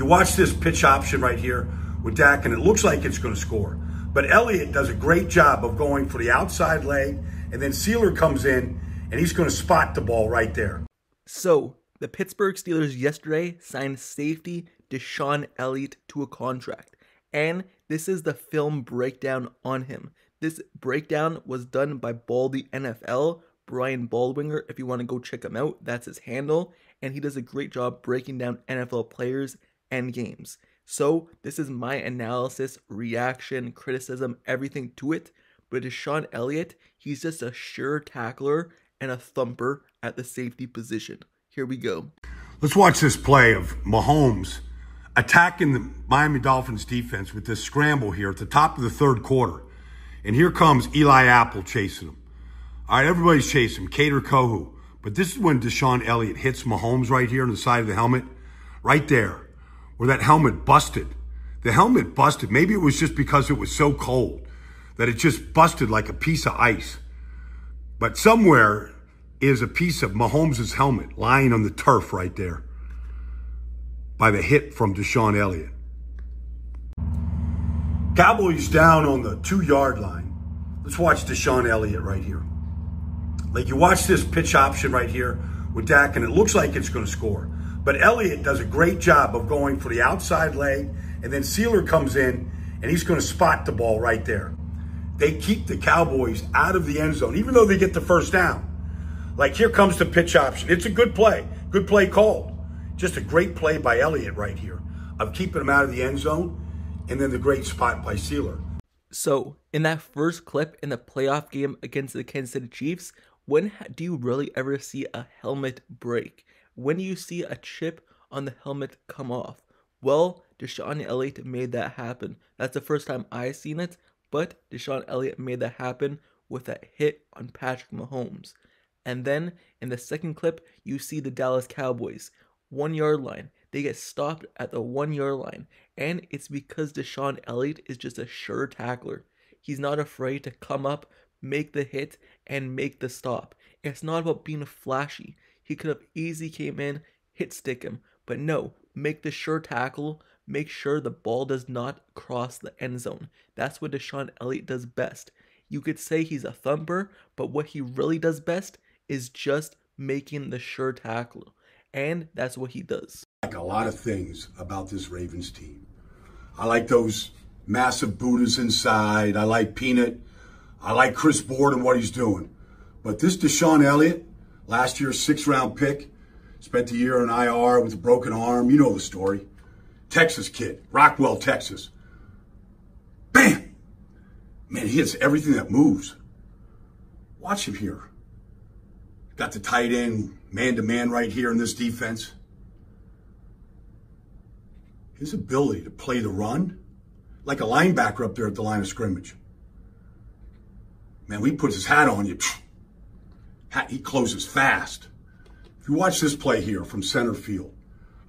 you watch this pitch option right here with Dak, and it looks like it's going to score. But Elliott does a great job of going for the outside leg, and then Sealer comes in, and he's going to spot the ball right there. So, the Pittsburgh Steelers yesterday signed safety DeShon Elliot to a contract. And this is the film breakdown on him. This breakdown was done by Baldy NFL, Brian Baldwinger. If you want to go check him out, that's his handle. And he does a great job breaking down NFL players and games. So, this is my analysis, reaction, criticism, everything to it. But DeShon Elliot, he's just a sure tackler and a thumper at the safety position. Here we go. Let's watch this play of Mahomes attacking the Miami Dolphins defense with this scramble here at the top of the third quarter. And here comes Eli Apple chasing him. All right, everybody's chasing him, Cater Kohu. But this is when DeShon Elliot hits Mahomes right here on the side of the helmet, right there, where that helmet busted. The helmet busted. Maybe it was just because it was so cold that it just busted like a piece of ice. But somewhere is a piece of Mahomes' helmet lying on the turf right there by the hit from DeShon Elliot. Cowboys down on the 2-yard line. Let's watch DeShon Elliot right here. Like, you watch this pitch option right here with Dak, and it looks like it's going to score. But Elliott does a great job of going for the outside leg, and then Sealer comes in, and he's going to spot the ball right there. They keep the Cowboys out of the end zone, even though they get the first down. Like, here comes the pitch option. It's a good play called. Just a great play by Elliott right here of keeping him out of the end zone, and then the great spot by Sealer. So, in that first clip in the playoff game against the Kansas City Chiefs, when do you really ever see a helmet break? When do you see a chip on the helmet come off? Well, DeShon Elliot made that happen. That's the first time I've seen it, but DeShon Elliot made that happen with a hit on Patrick Mahomes. And then, in the second clip, you see the Dallas Cowboys. 1-yard line. They get stopped at the 1-yard line. And it's because DeShon Elliot is just a sure tackler. He's not afraid to come up, make the hit, and make the stop. It's not about being flashy. He could have easily came in, hit stick him. But no, make the sure tackle, make sure the ball does not cross the end zone. That's what DeShon Elliot does best. You could say he's a thumper, but what he really does best is just making the sure tackle. And that's what he does. I like a lot of things about this Ravens team. I like those massive Buddhas inside. I like Peanut. I like Chris Board and what he's doing. But this DeShon Elliot, last year's 6th-round pick, spent a year in IR with a broken arm. You know the story. Texas kid, Rockwell, Texas. Bam! Man, he hits everything that moves. Watch him here. Got the tight end man-to-man right here in this defense. His ability to play the run, like a linebacker up there at the line of scrimmage. Man, when he puts his hat on you, he closes fast. If you watch this play here from center field,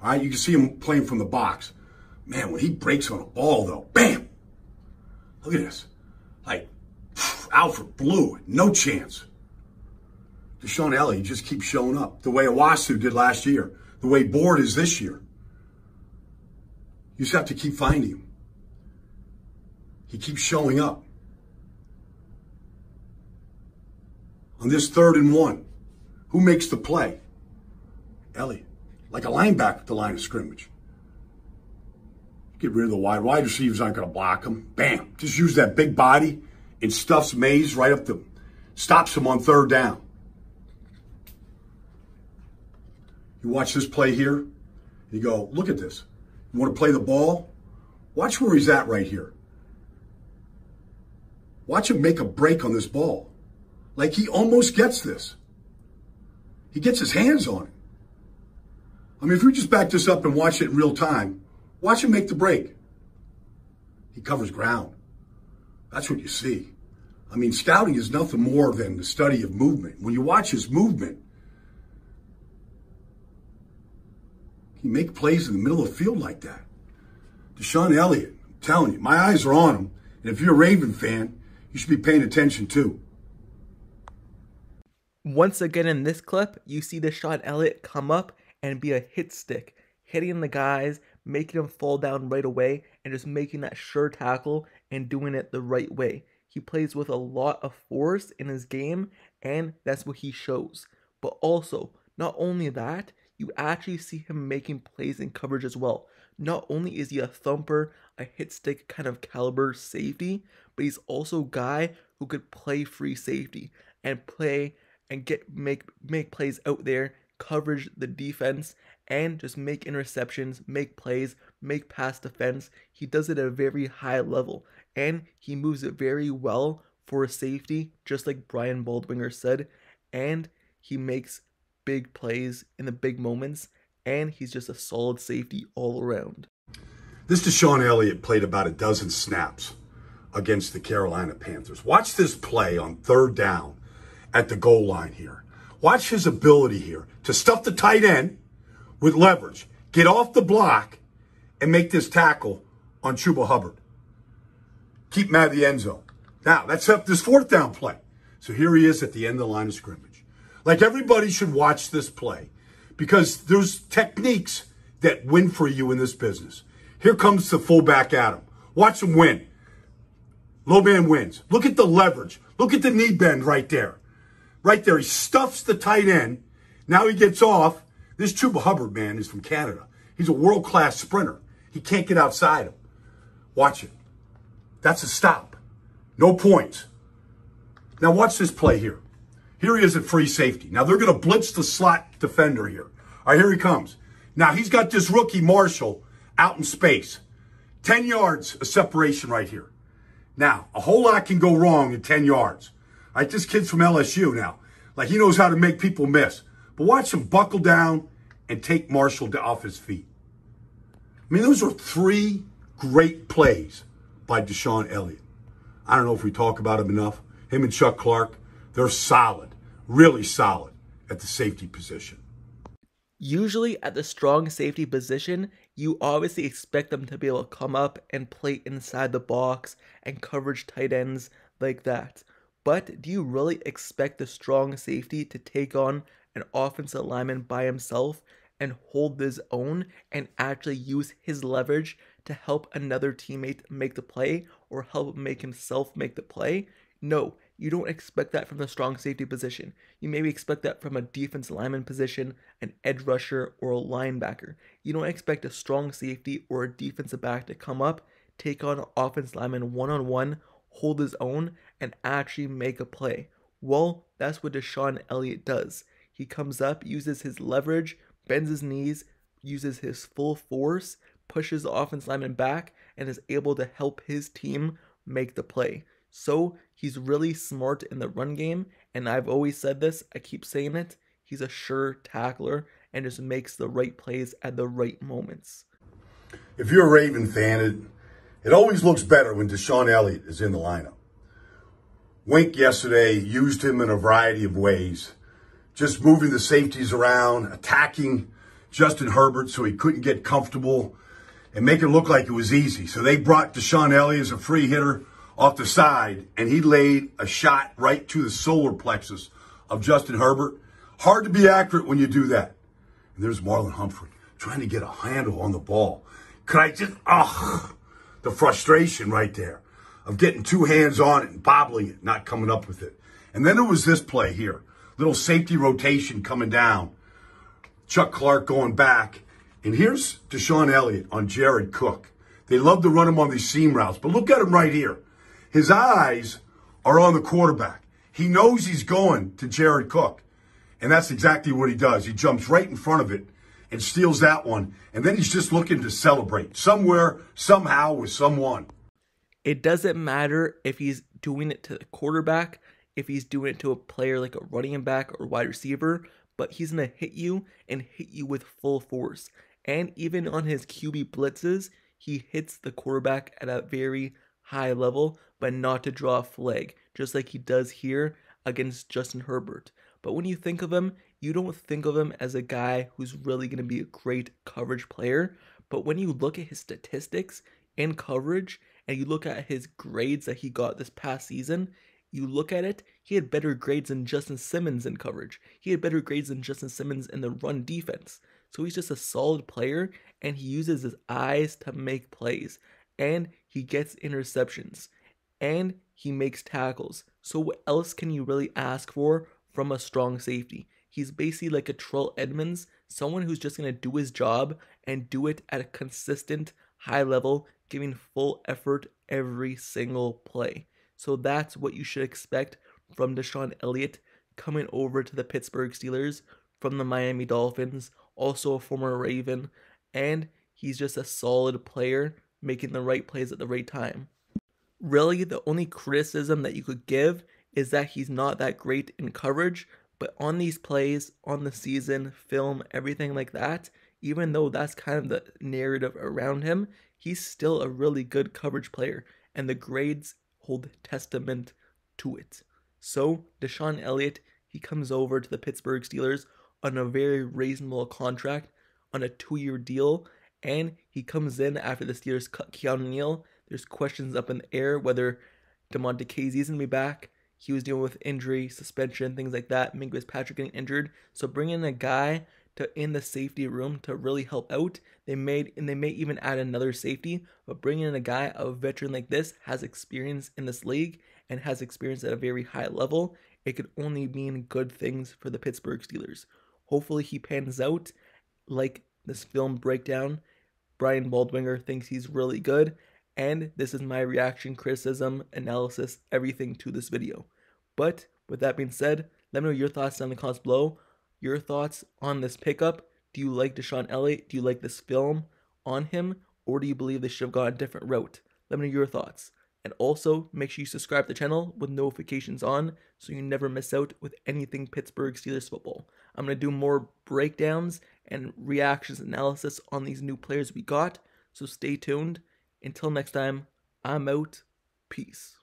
all right, you can see him playing from the box. Man, when he breaks on a ball, though, bam! Look at this. Like, Alfred blew it. No chance. DeShon Elliott just keeps showing up the way Owasu did last year, the way Board is this year. You just have to keep finding him. He keeps showing up. On this 3rd and 1, who makes the play? Elliott, like a linebacker at the line of scrimmage. Get rid of the wide receivers aren't going to block him. Bam, just use that big body and stuffs Mays right up the, stops him on 3rd down. You watch this play here, and you go, look at this. You want to play the ball? Watch where he's at right here. Watch him make a break on this ball. Like, he almost gets this. He gets his hands on it. I mean, if we just back this up and watch it in real time, watch him make the break. He covers ground. That's what you see. I mean, scouting is nothing more than the study of movement. When you watch his movement, he make plays in the middle of the field like that. DeShon Elliot, I'm telling you, my eyes are on him. And if you're a Raven fan, you should be paying attention too. Once again in this clip, you see DeShon Elliot come up and be a hit stick, hitting the guys, making him fall down right away and just making that sure tackle and doing it the right way. He plays with a lot of force in his game, and that's what he shows. But also, not only that, you actually see him making plays in coverage as well. Not only is he a thumper, a hit stick kind of caliber safety, but he's also a guy who could play free safety and play and make plays out there, coverage the defense, and just make interceptions, make plays, make pass defense. He does it at a very high level, and he moves it very well for a safety, just like Brian Baldwinger said, and he makes big plays in the big moments, and he's just a solid safety all around. This DeShon Elliot played about a dozen snaps against the Carolina Panthers. Watch this play on third down at the goal line here. Watch his ability here to stuff the tight end with leverage, get off the block, and make this tackle on Chuba Hubbard. Keep him out of the end zone. Now, that's up this fourth down play. So here he is at the end of the line of scrimmage. Like, everybody should watch this play because there's techniques that win for you in this business. Here comes the fullback at him. Watch him win. Low man wins. Look at the leverage. Look at the knee bend right there. Right there. He stuffs the tight end. Now he gets off. This Chuba Hubbard, man, is from Canada. He's a world-class sprinter. He can't get outside him. Watch it. That's a stop. No points. Now watch this play here. Here he is at free safety. Now they're going to blitz the slot defender here. All right, here he comes. Now he's got this rookie Marshall out in space. 10 yards of separation right here. Now, a whole lot can go wrong in 10 yards. All right, this kid's from LSU now. Like, he knows how to make people miss. But watch him buckle down and take Marshall off his feet. I mean, those are three great plays by DeShon Elliot. I don't know if we talk about him enough. Him and Chuck Clark, they're solid, really solid at the safety position. Usually at the strong safety position, you obviously expect them to be able to come up and play inside the box and coverage tight ends like that. But do you really expect the strong safety to take on an offensive lineman by himself and hold his own and actually use his leverage to help another teammate make the play or help make himself make the play? No, you don't expect that from the strong safety position. You maybe expect that from a defense lineman position, an edge rusher, or a linebacker. You don't expect a strong safety or a defensive back to come up, take on an offense lineman one-on-one, hold his own, and actually make a play. Well, that's what DeShon Elliot does. He comes up, uses his leverage, bends his knees, uses his full force, pushes the offense lineman back, and is able to help his team make the play. So he's really smart in the run game, and I've always said this, I keep saying it, he's a sure tackler and just makes the right plays at the right moments. If you're a Raven fan, it always looks better when DeShon Elliot is in the lineup. Wink yesterday used him in a variety of ways, just moving the safeties around, attacking Justin Herbert so he couldn't get comfortable and make it look like it was easy. So they brought DeShon Elliot as a free hitter off the side, and he laid a shot right to the solar plexus of Justin Herbert. Hard to be accurate when you do that. And there's Marlon Humphrey trying to get a handle on the ball. Could I just, the frustration right there of getting two hands on it and bobbling it, not coming up with it. And then there was this play here. Little safety rotation coming down. Chuck Clark going back. And here's DeShon Elliot on Jared Cook. They love to run him on these seam routes, but look at him right here. His eyes are on the quarterback. He knows he's going to Jared Cook. And that's exactly what he does. He jumps right in front of it and steals that one. And then he's just looking to celebrate somewhere, somehow, with someone. It doesn't matter if he's doing it to the quarterback, if he's doing it to a player like a running back or wide receiver, but he's going to hit you and hit you with full force. And even on his QB blitzes, he hits the quarterback at a very high level, but not to draw a flag, just like he does here against Justin Herbert. But when you think of him, you don't think of him as a guy who's really going to be a great coverage player. But when you look at his statistics in coverage and you look at his grades that he got this past season, you look at it, he had better grades than Justin Simmons in coverage. He had better grades than Justin Simmons in the run defense. So he's just a solid player, and he uses his eyes to make plays, and he gets interceptions, and he makes tackles. So what else can you really ask for from a strong safety? He's basically like a Terrell Edmonds, someone who's just going to do his job and do it at a consistent high level, giving full effort every single play. So that's what you should expect from DeShon Elliot coming over to the Pittsburgh Steelers from the Miami Dolphins, also a former Raven, and he's just a solid player making the right plays at the right time. Really, the only criticism that you could give is that he's not that great in coverage, but on these plays, on the season, film, everything like that, even though that's kind of the narrative around him, he's still a really good coverage player, and the grades hold testament to it. So, DeShon Elliot, he comes over to the Pittsburgh Steelers on a very reasonable contract, on a 2-year deal, and he comes in after the Steelers cut Keanu Neal. There's questions up in the air whether DeMonte Casey's going to be back. He was dealing with injury, suspension, things like that. Macus Patrick getting injured. So bringing in a guy in the safety room to really help out. They may even add another safety, but bringing in a guy, a veteran like this, has experience in this league and has experience at a very high level. It could only mean good things for the Pittsburgh Steelers. Hopefully he pans out like this film breakdown. Brian Baldwinger thinks he's really good. And this is my reaction, criticism, analysis, everything to this video. But with that being said, let me know your thoughts down in the comments below. Your thoughts on this pickup. Do you like DeShon Elliot? Do you like this film on him? Or do you believe they should have gone a different route? Let me know your thoughts. And also, make sure you subscribe to the channel with notifications on so you never miss out with anything Pittsburgh Steelers football. I'm going to do more breakdowns and reactions analysis on these new players we got. So stay tuned. Until next time, I'm out. Peace.